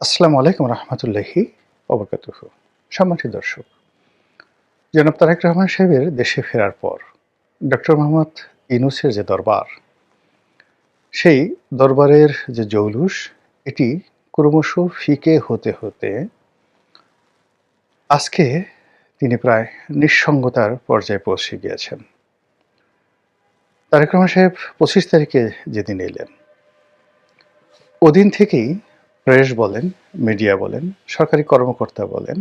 আসসালামু আলাইকুম রহমতুল্লাহি ওবরকাতুহু। সম্মানিত দর্শক, জনাব তারেক রহমান সাহেবের দেশে ফেরার পর ডক্টর মোহাম্মদ ইউনূসের যে দরবার, সেই দরবারের যে জৌলুস, এটি ক্রমশ ফিকে হতে হতে আজকে তিনি প্রায় নিঃসঙ্গতার পর্যায়ে পৌঁছে গিয়েছেন। তারেক রহমান সাহেব ২৫ তারিখে যেদিন এলেন, ওদিন থেকেই প্রেস বলেন, মিডিয়া বলেন, সরকারি কর্মকর্তা বলেন,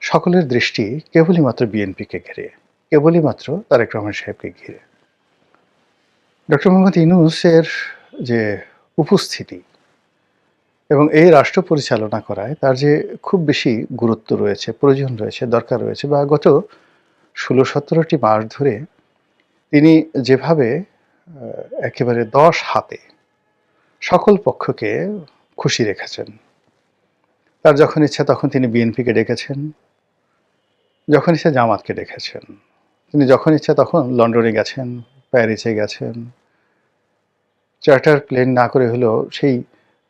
সকলের দৃষ্টি কেবলই মাত্র বিএনপিকে ঘিরে, কেবলই মাত্র তারেক রহমান সাহেবকে ঘিরে। ডক্টর মোহাম্মদ ইউনূসের যে উপস্থিতি এবং এই রাষ্ট্র পরিচালনা করায় তার যে খুব বেশি গুরুত্ব রয়েছে, প্রয়োজন রয়েছে, দরকার রয়েছে, বা গত ১৬-১৭টি মাস ধরে তিনি যেভাবে একেবারে ১০ হাতে সকল পক্ষকে খুশি রেখেছেন। তার যখন ইচ্ছা তখন তিনি বিএনপিকে ডেকেছেন, যখন ইচ্ছা জামাতকে ডেকেছেন। তিনি যখন ইচ্ছা তখন লন্ডনে গেছেন, প্যারিসে গেছেন। চার্টার প্লেন না করে হলেও সেই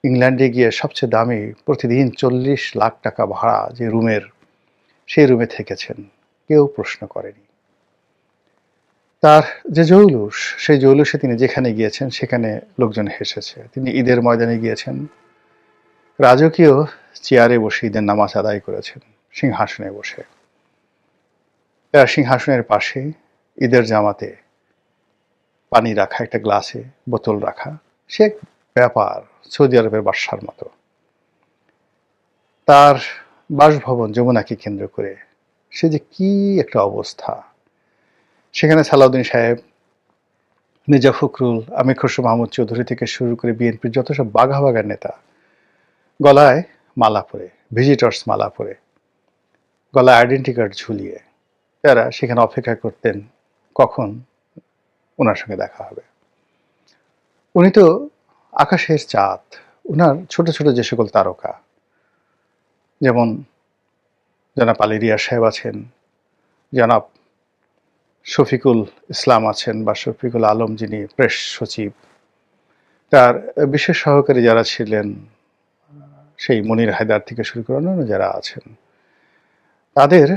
ইংল্যান্ডে গিয়ে সবচেয়ে দামি প্রতিদিন ৪০ লাখ টাকা ভাড়া যে রুমের, সেই রুমে থেকেছেন। কেউ প্রশ্ন করেনি। তার যে জৌলুস, সেই জৌলুসে তিনি যেখানে গিয়েছেন সেখানে লোকজন হেসেছে। তিনি ঈদের ময়দানে গিয়েছেন, রাজকীয় চেয়ারে বসে ঈদের নামাজ আদায় করেছেন, সিংহাসনে বসে। তার সিংহাসনের পাশে ঈদের জামাতে পানি রাখা, একটা গ্লাসে বোতল রাখা, সে এক ব্যাপার, সৌদি আরবের বাদশার মতো। তার বাসভবন যমুনাকে কেন্দ্র করে সে যে কি একটা অবস্থা। সেখানে সালাউদ্দিন সাহেব, মির্জা ফখরুল, আমির খসরু মাহমুদ চৌধুরী থেকে শুরু করে বিএনপির যত সব বাঘা বাঘা নেতা, গলায় মালা পরে, ভিজিটর্স মালা পরে, গলায় আইডেন্টি কার্ড ঝুলিয়ে তারা সেখানে অপেক্ষা করতেন কখন ওনার সঙ্গে দেখা হবে। উনি তো আকাশের চাঁদ। উনার ছোট ছোট যে সকল তারকা, যেমন জনাব আলী রিয়াজ সাহেব আছেন, জনাব শফিকুল ইসলাম আছেন, বা শফিকুল আলম যিনি প্রেস সচিব, তার বিশেষ সহকারী যারা ছিলেন, সেই মনির হায়দার থেকে শুরু করে অন্যান্য যারা আছেন, তাদের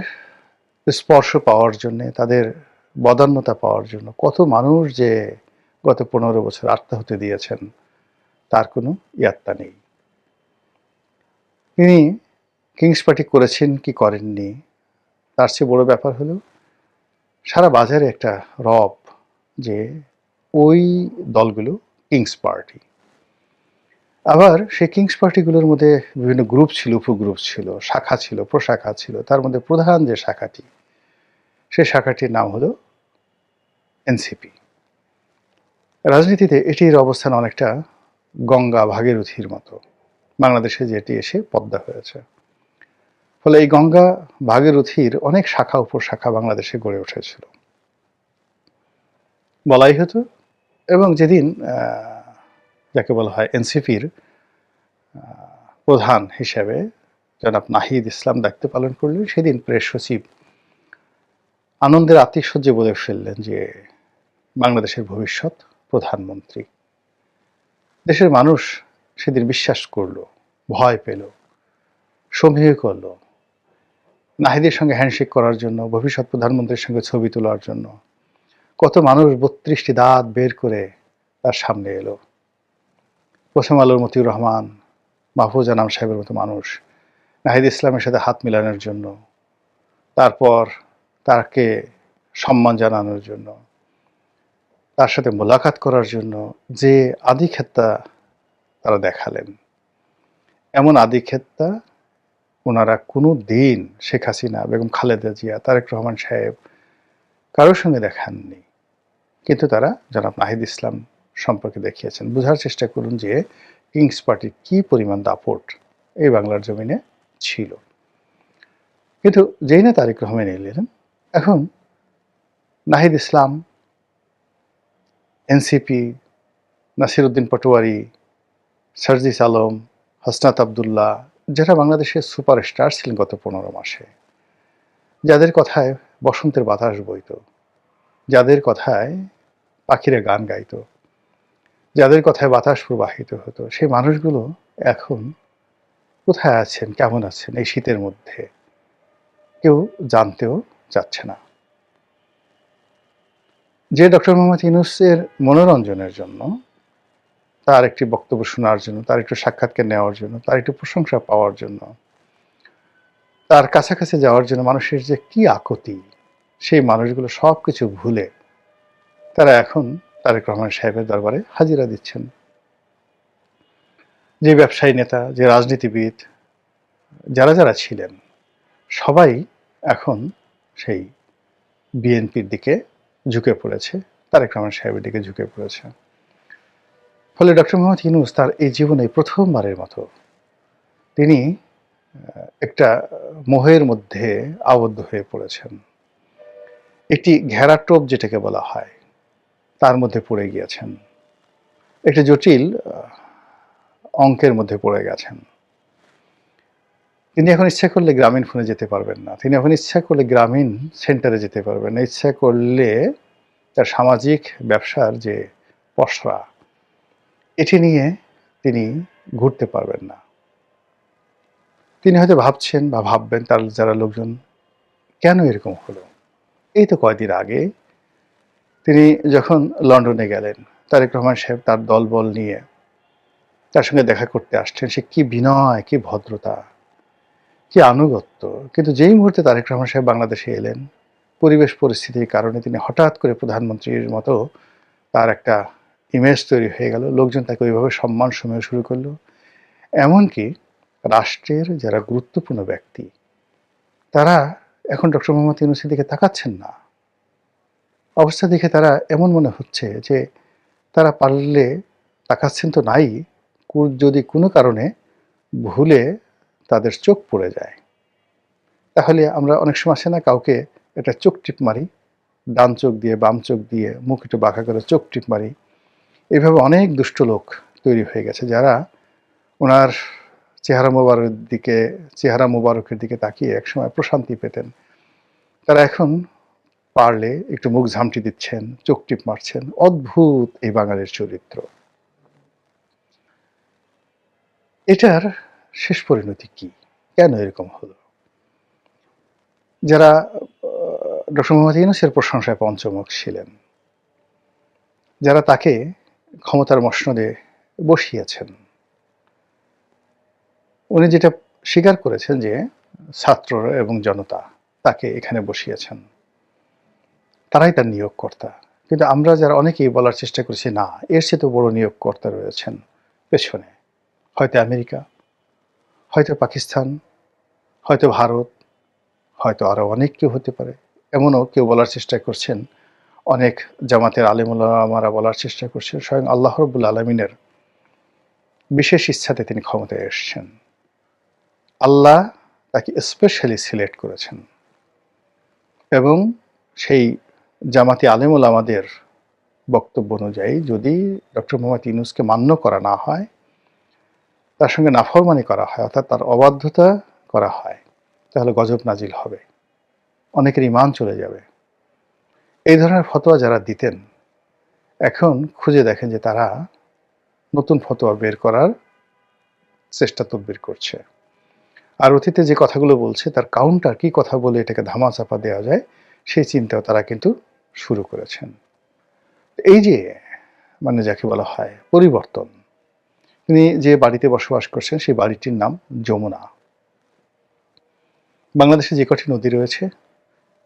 স্পর্শ পাওয়ার জন্যে, তাদের বদান্যতা পাওয়ার জন্য কত মানুষ যে গত ১৫ বছর আত্মাহুতি দিয়েছেন তার কোনো ইয়াত্তা নেই। তিনি কিংস পার্টি করেছেন কি করেননি, তার চেয়ে বড় ব্যাপার হলো সারা বাজারে একটা রব যে ওই দলগুলো কিংস পার্টি। আবার সেই কিংস পার্টিগুলোর মধ্যে বিভিন্ন গ্রুপ ছিল, উপগ্রুপ ছিল, শাখা ছিল, প্রশাখা ছিল। তার মধ্যে প্রধান যে শাখাটি, সেই শাখাটির নাম হলো এনসিপি। রাজনীতিতে এটির অবস্থান অনেকটা গঙ্গা ভাগীরথীর মতো, বাংলাদেশে যেটি এসে পদ্মা হয়েছে। ফলে এই গঙ্গা ভাগীরথীর অনেক শাখা উপশাখা বাংলাদেশে গড়ে উঠেছিল বলাই হতো। এবং যেদিন যাকে বলা হয় এনসিপির প্রধান হিসেবে জনাব নাহিদ ইসলাম দায়িত্ব পালন করলেন, সেদিন প্রেস সচিব আনন্দের আতিশয্যে বলে ফেললেন যে বাংলাদেশের ভবিষ্যৎ প্রধানমন্ত্রী। দেশের মানুষ সেদিন বিশ্বাস করলো, ভয় পেল, সমীহ করলো। নাহিদের সঙ্গে হ্যান্ডশেক করার জন্য, ভবিষ্যৎ প্রধানমন্ত্রীর সঙ্গে ছবি তোলার জন্য কত মানুষ ৩২টি দাঁত বের করে তার সামনে এলো। প্রথম আলোর মতিউর রহমান, মাহফুজ আনাম সাহেবের মতো মানুষ নাহিদ ইসলামের সাথে হাত মিলানোর জন্য, তারপর তাকে সম্মান জানানোর জন্য, তার সাথে মোলাকাত করার জন্য যে আধিক্ষেত্তা তারা দেখালেন, এমন আধিক্ষেত্তা ওনারা কোনো দিন শেখ হাসিনা, বেগম খালেদা জিয়া, তারেক রহমান সাহেব কারোর সঙ্গে দেখাননি। কিন্তু তারা জনাব নাহিদ ইসলাম সম্পর্কে দেখিয়েছেন। বোঝার চেষ্টা করুন যে কিংস পার্টির কি পরিমাণ দাপট এই বাংলার জমিনে ছিল। কিন্তু যেই না তারেক রহমান এলেন, এখন নাহিদ ইসলাম, এনসিপি, নাসির উদ্দিন পাটোয়ারি, সার্জিস আলম, হাসনাত আবদুল্লাহ, যারা বাংলাদেশের সুপারস্টার ছিলেন গত ১৫ মাসে, যাদের কথায় বসন্তের বাতাস বইত, যাদের কথায় পাখিরা গান গাইত, যাদের কথায় বাতাস প্রবাহিত হতো, সেই মানুষগুলো এখন কোথায় আছেন, কেমন আছেন এই শীতের মধ্যে কেউ জানতেও চাচ্ছে না। যে ডক্টর মোহাম্মদ ইউনূসের মনোরঞ্জনের জন্য, তার একটি বক্তব্য শোনার জন্য, তার একটু সাক্ষাৎকার নেওয়ার জন্য, তার একটু প্রশংসা পাওয়ার জন্য, তার কাছাকাছি যাওয়ার জন্য মানুষের যে কি আকুতি, সেই মানুষগুলো সবকিছু ভুলে তারা এখন তারেক রহমান সাহেবের দরবারে হাজিরা দিচ্ছেন। যে ব্যবসায়ী নেতা, যে রাজনীতিবিদ, যারা যারা ছিলেন সবাই এখন সেই বিএনপির দিকে ঝুঁকে পড়েছে, তারেক রহমান সাহেবের দিকে ঝুঁকে পড়েছে। ফলে ডক্টর মোহাম্মদ ইউনূস তার এই জীবনে প্রথমবারের মতো তিনি একটা মোহের মধ্যে আবদ্ধ হয়ে পড়েছেন। একটি ঘেরা টোপ যেটাকে বলা হয়, তার মধ্যে পড়ে গিয়েছেন। একটি জটিল অঙ্কের মধ্যে পড়ে গেছেন। তিনি এখন ইচ্ছা করলে গ্রামীণ ফোনে যেতে পারবেন না, তিনি এখন ইচ্ছা করলে গ্রামীণ সেন্টারে যেতে পারবেন না, ইচ্ছা করলে তার সামাজিক ব্যবসার যে পসরা, এটি নিয়ে তিনি ঘুরতে পারবেন না। তিনি হয়তো ভাবছেন বা ভাববেন তার যারা লোকজন, কেন এরকম হলো? এই তো কয়দিন আগে তিনি যখন লন্ডনে গেলেন, তারেক রহমান সাহেব তার দলবল নিয়ে তার সঙ্গে দেখা করতে আসছেন, সে কি বিনয়, কি ভদ্রতা, কি আনুগত্য। কিন্তু যেই মুহূর্তে তারেক রহমান সাহেব বাংলাদেশে এলেন, পরিবেশ পরিস্থিতির কারণে তিনি হঠাৎ করে প্রধানমন্ত্রীর মতো তার একটা ইমেজ তৈরি হয়ে গেল, লোকজন তাকে ওইভাবে সম্মান সময় শুরু করলো। এমনকি রাষ্ট্রের যারা গুরুত্বপূর্ণ ব্যক্তি, তারা এখন ডক্টর মোহাম্মদ ইউনূসের দিকে তাকাচ্ছেন না। অবস্থা দেখে তারা এমন মনে হচ্ছে যে তারা পারলে তাকাচ্ছেন তো নাই, যদি কোনো কারণে ভুলে তাদের চোখ পড়ে যায়, তাহলে আমরা অনেক সময় আসে না, কাউকে একটা চোখ টিপ মারি, ডান চোখ দিয়ে বাম চোখ দিয়ে মুখ একটু বাঁকা করে চোখ টিপ মারি। এইভাবে অনেক দুষ্ট লোক তৈরি হয়ে গেছে, যারা ওনার চেহারা মোবারকের দিকে তাকিয়ে একসময় প্রশান্তি পেতেন। তারা এখন পারলে একটু মুখ ঝামটি দিচ্ছেন, চোখ টিপ মারছেন। অদ্ভুত এই বাঙালির চরিত্র। এটার শেষ পরিণতি কি? কেন এরকম হলো? যারা ডক্টর মোহাম্মদ ইউনূসের প্রশংসায় পঞ্চমুখ ছিলেন, যারা তাকে ক্ষমতার মসনদে বসিয়েছেন, উনি যেটা স্বীকার করেছেন যে ছাত্র এবং জনতা তাকে এখানে বসিয়েছেন, তারাই তার নিয়োগকর্তা। কিন্তু আমরা যারা অনেকেই বলার চেষ্টা করছি, না, এর চেয়ে তো বড় নিয়োগকর্তা রয়েছেন পেছনে। হয়তো আমেরিকা, হয়তো পাকিস্তান, হয়তো ভারত, হয়তো আরও অনেক কেউ হতে পারে। এমনও কেউ বলার চেষ্টা করছেন, অনেক জামাতের আলেম ওলামারা বলার চেষ্টা করছেন, স্বয়ং আল্লাহ রাব্বুল আলামিনের বিশেষ ইচ্ছাতে তিনি ক্ষমতায় এসেছেন। আল্লাহ তাকে স্পেশালি সিলেক্ট করেছেন এবং সেই জামাতি আলেম ওলামাদের বক্তব্য অনুযায়ী যদি ডক্টর মোহাম্মদ ইউনূসকে মান্য করা না হয়, তার সঙ্গে নাফরমানি করা হয়, অর্থাৎ তার অবাধ্যতা করা হয়, তাহলে গজব নাজিল হবে, অনেকের ঈমান চলে যাবে। এই ধরনের ফতোয়া যারা দিতেন, এখন খুঁজে দেখেন যে তারা নতুন ফতোয়া বের করার চেষ্টা তদবির করছে। আর অতীতে যে কথাগুলো বলছে তার কাউন্টার কি কথা বলে এটাকে ধামাচাপা দেওয়া যায়, সেই চিন্তাও তারা কিন্তু শুরু করেছেন। এই যে যাকে বলা হয় পরিবর্তন, তিনি যে বাড়িতে বসবাস করছেন সেই বাড়িটির নাম যমুনা। বাংলাদেশে যে কটি নদী রয়েছে,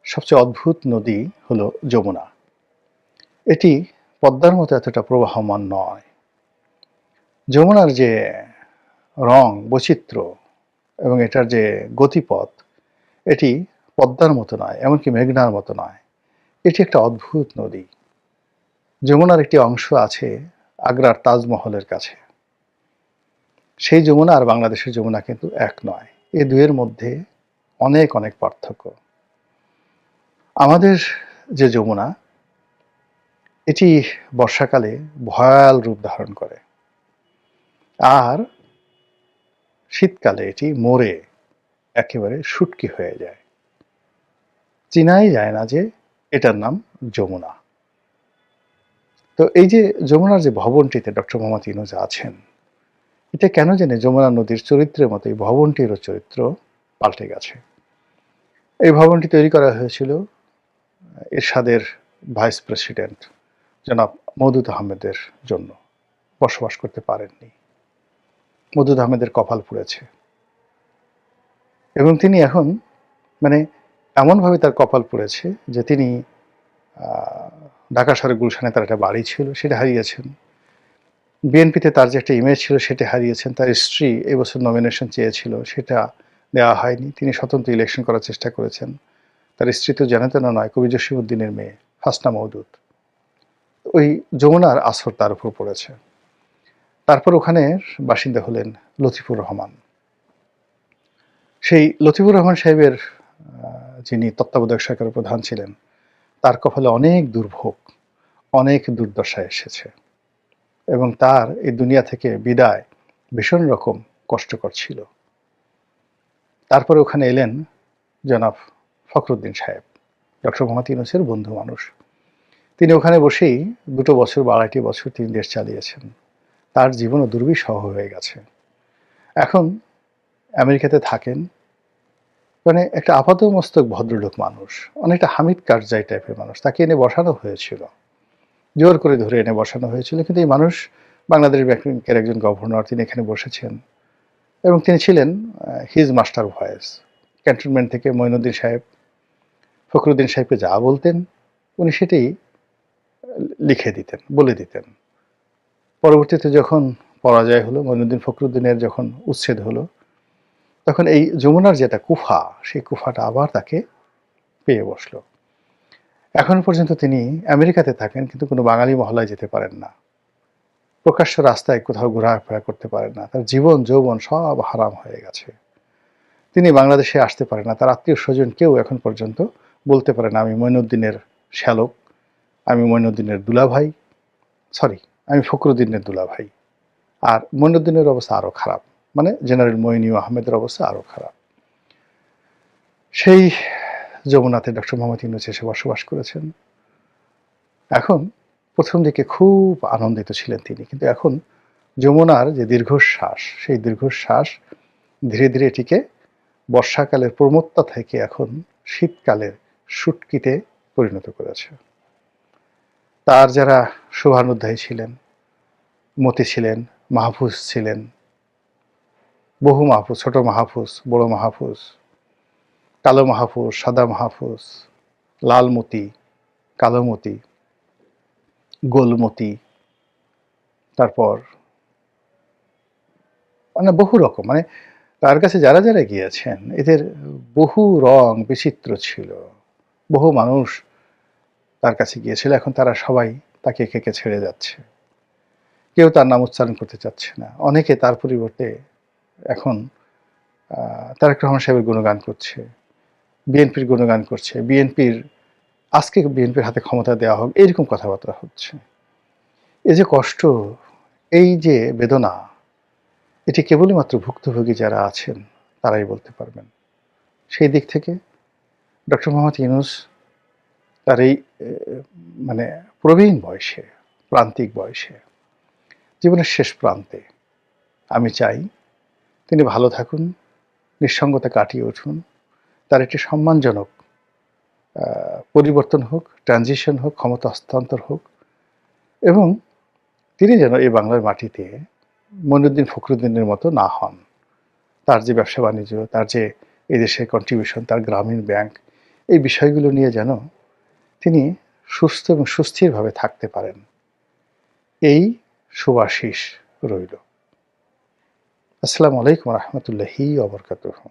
সবচেয়ে অদ্ভুত নদী হলো যমুনা। এটি পদ্মার মতো এতটা প্রবাহমান নয়। যমুনার যে রং বৈচিত্র্য এবং এটার যে গতিপথ, এটি পদ্মার মতো নয়, এমনকি মেঘনার মতো নয়। এটি একটা অদ্ভুত নদী। যমুনার একটি অংশ আছে আগ্রার তাজমহলের কাছে। সেই যমুনা আর বাংলাদেশের যমুনা কিন্তু এক নয়, এই দুয়ের মধ্যে অনেক অনেক পার্থক্য। আমাদের যে যমুনা, এটি বর্ষাকালে ভয়াল রূপ ধারণ করে, আর শীতকালে এটি মরে একেবারে শুটকি হয়ে যায়, চিনাই যায় না যে এটার নাম যমুনা। তো এই যে যমুনার যে ভবনটিতে ডক্টর মোহাম্মদ ইউনূস আছেন, এটা কেন জানি যমুনা নদীর চরিত্রের মতো এই ভবনটিরও চরিত্র পাল্টে গেছে। এই ভবনটি তৈরি করা হয়েছিল এরশাদের ভাইস প্রেসিডেন্ট জনাব মওদুদ আহমেদের জন্য। বসবাস করতে পারেননি। মওদুদ আহমেদের কপাল পুড়েছে এবং তিনি এখন মানে এমনভাবে তার কপাল পুড়েছে যে তিনি ঢাকা শহরের গুলশানে তার একটা বাড়ি ছিল, সেটা হারিয়েছেন। বিএনপিতে তার যে একটা ইমেজ ছিল সেটা হারিয়েছেন। তার স্ত্রী এবছর নমিনেশন চেয়েছিল, সেটা দেওয়া হয়নি। তিনি স্বতন্ত্র ইলেকশন করার চেষ্টা করেছেন। তার স্ত্রী তো জানাতেনা নয়, কবি জসিমউদ্দিনের মেয়ে হাসনা মওদুদ। ওই যমুনার আসর তার উপর পড়েছে। তারপর ওখানের বাসিন্দা হলেন লতিফুর রহমান। সেই লতিফুর রহমান সাহেবের যিনি তত্ত্বাবধায়ক সরকারের প্রধান ছিলেন, তার কপালে অনেক দুর্ভোগ, অনেক দুর্দশা এসেছে এবং তার এই দুনিয়া থেকে বিদায় ভীষণ রকম কষ্টকর ছিল। তারপরে ওখানে এলেন জনাব ফখরুদ্দিন সাহেব, ডক্টর মোহাম্মদ ইউনূসের বন্ধু মানুষ। তিনি ওখানে বসেই ২ বছর বা ২.৫ বছর তিনি দেশ চালিয়েছেন। তার জীবনও দুর্বিষহ হয়ে গেছে। এখন আমেরিকাতে থাকেন, মানে একটা আপাতমস্তক ভদ্রলোক মানুষ, অনেকটা হামিদ কারজাই টাইপের মানুষ। তাকে এনে বসানো হয়েছিল, জোর করে ধরে এনে বসানো হয়েছিল, কিন্তু এই মানুষ বাংলাদেশ ব্যাংকের একজন গভর্নর, তিনি এখানে বসেছেন এবং তিনি ছিলেন হিজ মাস্টার ভয়েস। ক্যান্টনমেন্ট থেকে মঈনুদ্দিন সাহেব ফখরুদ্দিন সাহেবকে যা বলতেন উনি সেটাই লিখে দিতেন, বলে দিতেন। পরবর্তীতে যখন পরাজয় হলো, মঈনুদ্দিন ফখরুদ্দিনের যখন উচ্ছেদ হলো, তখন এই যমুনার যেটা কুফা, সেই কুফাটা আবার তাকে পেয়ে বসলো। এখনো পর্যন্ত তিনি আমেরিকাতে থাকেন, কিন্তু কোনো বাঙালি মহল্লায় যেতে পারেন না, প্রকাশ্য রাস্তায় কোথাও ঘোরাফেরা করতে পারেন না। তার জীবন যৌবন সব হারাম হয়ে গেছে। তিনি বাংলাদেশে আসতে পারেন না। তার আত্মীয় স্বজন কেউ এখন পর্যন্ত বলতে পারে না আমি মঈনুদ্দিনের শ্যালক, আমি মঈনুদ্দিনের দুলাভাই, সরি আমি ফখরুদ্দিনের দুলাভাই। আর মঈনুদ্দিনের অবস্থা আরও খারাপ, মানে জেনারেল মঈনুদ্দিন আহমেদের অবস্থা আরও খারাপ। সেই যমুনাতে ডক্টর মোহাম্মদ ইউনূস এসে বসবাস করেছেন। এখন প্রথম দিকে খুব আনন্দিত ছিলেন তিনি, কিন্তু এখন যমুনার যে দীর্ঘশ্বাস, সেই দীর্ঘশ্বাস ধীরে ধীরে এটিকে বর্ষাকালের প্রমত্তা থেকে এখন শীতকালের শুটকিতে পরিণত করেছে। তার যারা শুভানুধ্যায়ী ছিলেন, মতি ছিলেন, মাহফুজ ছিলেন, বহু মাহফুজ, ছোট মাহফুজ, বড় মাহফুজ, কালো মাহফুজ, সাদা মাহফুজ, লাল মতি, কালো মতি, গোলমতি, তারপর মানে বহু রকম, মানে তার কাছে যারা যারা গিয়েছেন এদের বহু রং বিচিত্র ছিল। বহু মানুষ তার কাছে গিয়েছিল, এখন তারা সবাই তাকে একে ছেড়ে যাচ্ছে। কেউ তার নাম উচ্চারণ করতে চাচ্ছে না। অনেকে তার পরিবর্তে এখন তারেক রহমান সাহেবের গুণগান করছে, বিএনপির গুণগান করছে, আজকে বিএনপির হাতে ক্ষমতা দেওয়া হোক, এইরকম কথাবার্তা হচ্ছে। এই যে কষ্ট, এই যে বেদনা, এটি কেবলই মাত্র ভুক্তভোগী যারা আছেন তারাই বলতে পারবেন। সেই দিক থেকে ডক্টর মোহাম্মদ ইউনূস তার এই মানে প্রবীণ বয়সে, প্রান্তিক বয়সে, জীবনের শেষ প্রান্তে আমি চাই তিনি ভালো থাকুন, নিঃসঙ্গতা কাটিয়ে উঠুন, তার একটি সম্মানজনক পরিবর্তন হোক, ট্রানজিশন হোক, ক্ষমতা হস্তান্তর হোক এবং তিনি যেন এই বাংলার মাটিতে মঈনুদ্দিন ফখরুদ্দিনের মতো না হন। তার যে ব্যবসা বাণিজ্য, তার যে এদেশে কন্ট্রিবিউশন, তার গ্রামীণ ব্যাংক, এই বিষয়গুলো নিয়ে যেন তিনি সুস্থ এবং সুস্থিরভাবে থাকতে পারেন, এই শুভাশিস রইল। আসসালামু আলাইকুম রহমতুল্লাহি ওয়া বারাকাতুহু।